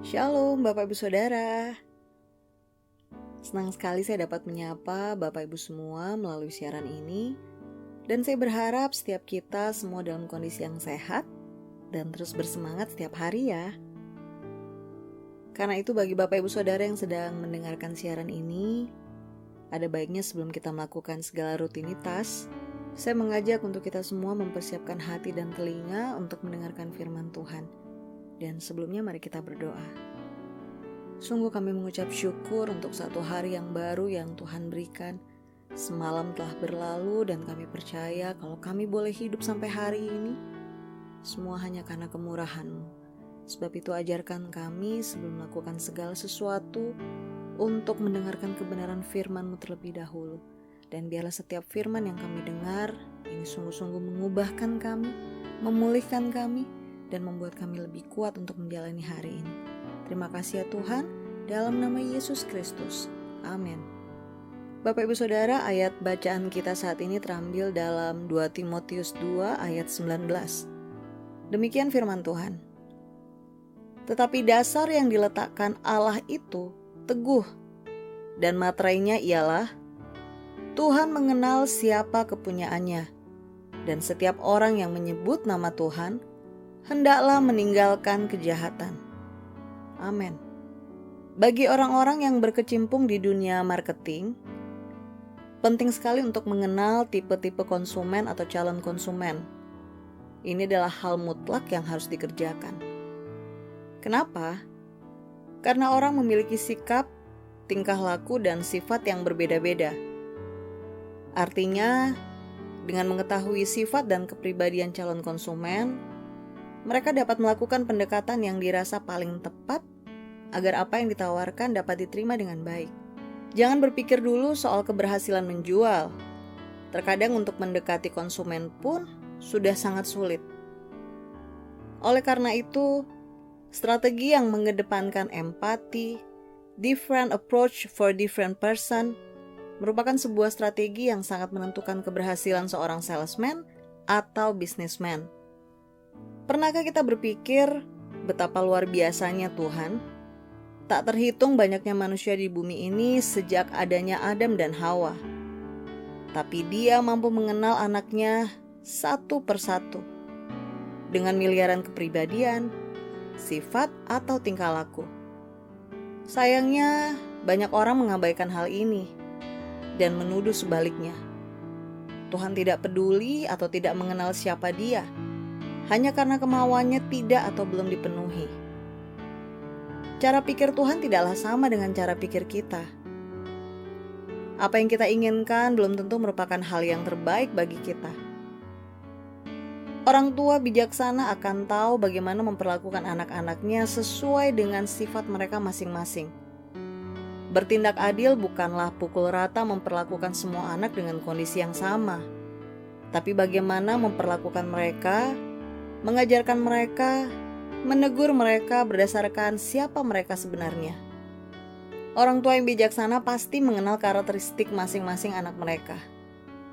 Shalom Bapak Ibu Saudara. Senang sekali saya dapat menyapa Bapak Ibu semua melalui siaran ini. Dan saya berharap setiap kita semua dalam kondisi yang sehat dan terus bersemangat setiap hari ya. Karena itu bagi Bapak Ibu Saudara yang sedang mendengarkan siaran ini, ada baiknya sebelum kita melakukan segala rutinitas, saya mengajak untuk kita semua mempersiapkan hati dan telinga untuk mendengarkan firman Tuhan. Dan sebelumnya mari kita berdoa. Sungguh kami mengucap syukur untuk satu hari yang baru yang Tuhan berikan. Semalam telah berlalu dan kami percaya kalau kami boleh hidup sampai hari ini, semua hanya karena kemurahan-Mu. Sebab itu ajarkan kami sebelum melakukan segala sesuatu untuk mendengarkan kebenaran firman-Mu terlebih dahulu. Dan biarlah setiap firman yang kami dengar ini sungguh-sungguh mengubahkan kami, memulihkan kami, dan membuat kami lebih kuat untuk menjalani hari ini. Terima kasih ya Tuhan, dalam nama Yesus Kristus. Amin. Bapak Ibu Saudara, ayat bacaan kita saat ini terambil dalam 2 Timotius 2 ayat 19. Demikian firman Tuhan. Tetapi dasar yang diletakkan Allah itu teguh, dan materainya ialah Tuhan mengenal siapa kepunyaannya, dan setiap orang yang menyebut nama Tuhan hendaklah meninggalkan kejahatan. Amin. Bagi orang-orang yang berkecimpung di dunia marketing, penting sekali untuk mengenal tipe-tipe konsumen atau calon konsumen. Ini adalah hal mutlak yang harus dikerjakan. Kenapa? Karena orang memiliki sikap, tingkah laku, dan sifat yang berbeda-beda. Artinya, dengan mengetahui sifat dan kepribadian calon konsumen, mereka dapat melakukan pendekatan yang dirasa paling tepat agar apa yang ditawarkan dapat diterima dengan baik. Jangan berpikir dulu soal keberhasilan menjual. Terkadang untuk mendekati konsumen pun sudah sangat sulit. Oleh karena itu, strategi yang mengedepankan empati, different approach for different person, merupakan sebuah strategi yang sangat menentukan keberhasilan seorang salesman atau businessman. Pernahkah kita berpikir betapa luar biasanya Tuhan? Tak terhitung banyaknya manusia di bumi ini sejak adanya Adam dan Hawa. Tapi Dia mampu mengenal anaknya satu persatu. Dengan miliaran kepribadian, sifat atau tingkah laku. Sayangnya banyak orang mengabaikan hal ini dan menuduh sebaliknya. Tuhan tidak peduli atau tidak mengenal siapa Dia, hanya karena kemauannya tidak atau belum dipenuhi. Cara pikir Tuhan tidaklah sama dengan cara pikir kita. Apa yang kita inginkan belum tentu merupakan hal yang terbaik bagi kita. Orang tua bijaksana akan tahu bagaimana memperlakukan anak-anaknya sesuai dengan sifat mereka masing-masing. Bertindak adil bukanlah pukul rata memperlakukan semua anak dengan kondisi yang sama, tapi bagaimana memperlakukan mereka, mengajarkan mereka, menegur mereka berdasarkan siapa mereka sebenarnya. Orang tua yang bijaksana pasti mengenal karakteristik masing-masing anak mereka.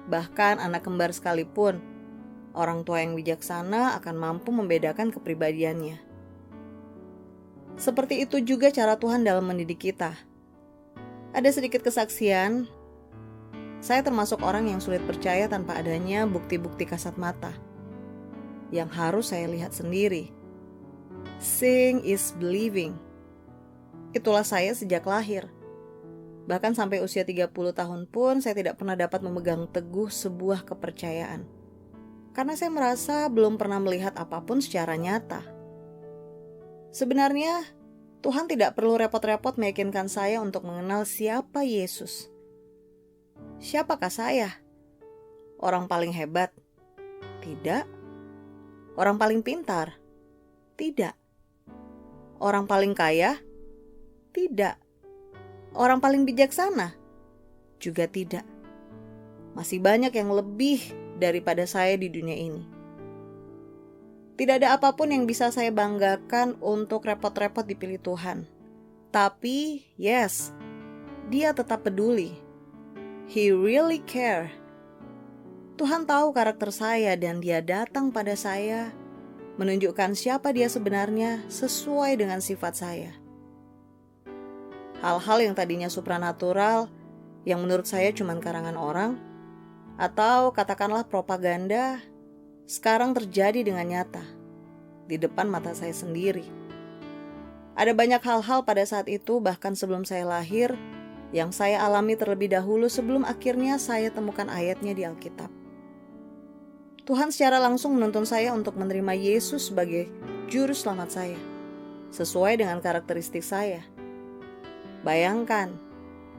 Bahkan anak kembar sekalipun, orang tua yang bijaksana akan mampu membedakan kepribadiannya. Seperti itu juga cara Tuhan dalam mendidik kita. Ada sedikit kesaksian, saya termasuk orang yang sulit percaya tanpa adanya bukti-bukti kasat mata yang harus saya lihat sendiri. Seeing is believing. Itulah saya sejak lahir. Bahkan sampai usia 30 tahun pun saya tidak pernah dapat memegang teguh sebuah kepercayaan. Karena saya merasa belum pernah melihat apapun secara nyata. Sebenarnya Tuhan tidak perlu repot-repot meyakinkan saya untuk mengenal siapa Yesus. Siapakah saya? Orang paling hebat? Tidak. Orang paling pintar? Tidak. Orang paling kaya? Tidak. Orang paling bijaksana? Juga tidak. Masih banyak yang lebih daripada saya di dunia ini. Tidak ada apapun yang bisa saya banggakan untuk repot-repot dipilih Tuhan. Tapi, yes, Dia tetap peduli. He really care. Tuhan tahu karakter saya dan Dia datang pada saya, menunjukkan siapa Dia sebenarnya sesuai dengan sifat saya. Hal-hal yang tadinya supranatural, yang menurut saya cuma karangan orang, atau katakanlah propaganda, sekarang terjadi dengan nyata di depan mata saya sendiri. Ada banyak hal-hal pada saat itu, bahkan sebelum saya lahir, yang saya alami terlebih dahulu sebelum akhirnya saya temukan ayatnya di Alkitab. Tuhan secara langsung menuntun saya untuk menerima Yesus sebagai juru selamat saya, sesuai dengan karakteristik saya. Bayangkan,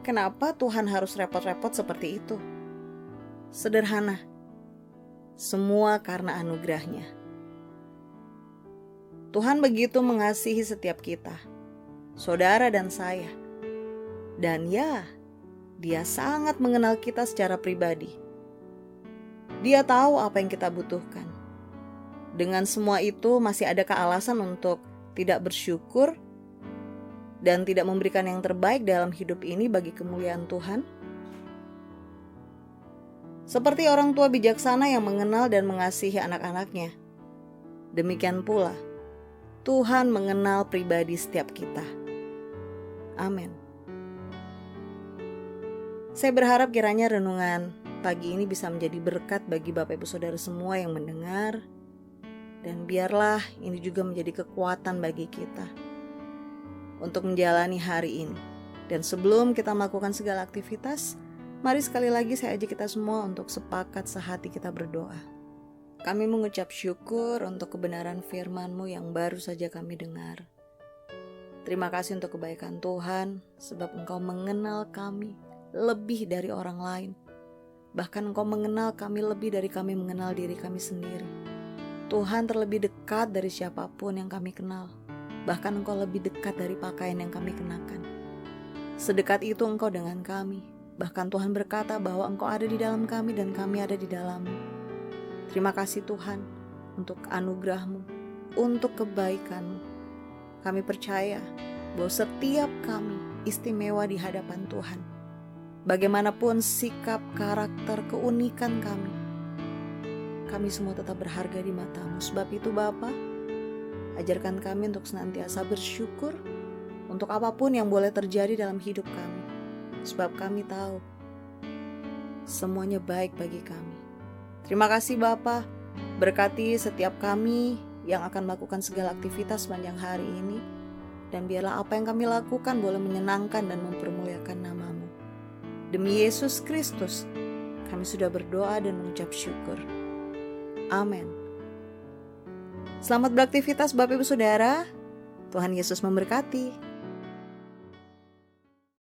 kenapa Tuhan harus repot-repot seperti itu? Sederhana, semua karena anugerahnya. Tuhan begitu mengasihi setiap kita, saudara dan saya. Dan ya, Dia sangat mengenal kita secara pribadi. Dia tahu apa yang kita butuhkan. Dengan semua itu, masih adakah alasan untuk tidak bersyukur dan tidak memberikan yang terbaik dalam hidup ini bagi kemuliaan Tuhan? Seperti orang tua bijaksana yang mengenal dan mengasihi anak-anaknya, demikian pula Tuhan mengenal pribadi setiap kita. Amin. Saya berharap kiranya renungan pagi ini bisa menjadi berkat bagi Bapak Ibu Saudara semua yang mendengar, dan biarlah ini juga menjadi kekuatan bagi kita untuk menjalani hari ini. Dan sebelum kita melakukan segala aktivitas, mari sekali lagi saya ajak kita semua untuk sepakat sehati kita berdoa. Kami mengucap syukur untuk kebenaran firman-Mu yang baru saja kami dengar. Terima kasih untuk kebaikan Tuhan, sebab Engkau mengenal kami lebih dari orang lain. Bahkan Engkau mengenal kami lebih dari kami mengenal diri kami sendiri. Tuhan terlebih dekat dari siapapun yang kami kenal. Bahkan Engkau lebih dekat dari pakaian yang kami kenakan. Sedekat itu Engkau dengan kami. Bahkan Tuhan berkata bahwa Engkau ada di dalam kami dan kami ada di dalam-Mu. Terima kasih Tuhan untuk anugerah-Mu, untuk kebaikan-Mu. Kami percaya bahwa setiap kami istimewa di hadapan Tuhan. Bagaimanapun sikap, karakter, keunikan kami semua tetap berharga di mata-Mu. Sebab itu Bapa, ajarkan kami untuk senantiasa bersyukur untuk apapun yang boleh terjadi dalam hidup kami. Sebab kami tahu semuanya baik bagi kami. Terima kasih Bapa, berkati setiap kami yang akan melakukan segala aktivitas sepanjang hari ini. Dan biarlah apa yang kami lakukan boleh menyenangkan dan mempermuliakan nama-Mu. Demi Yesus Kristus, kami sudah berdoa dan mengucap syukur. Amin. Selamat beraktivitas Bapak Ibu Saudara. Tuhan Yesus memberkati.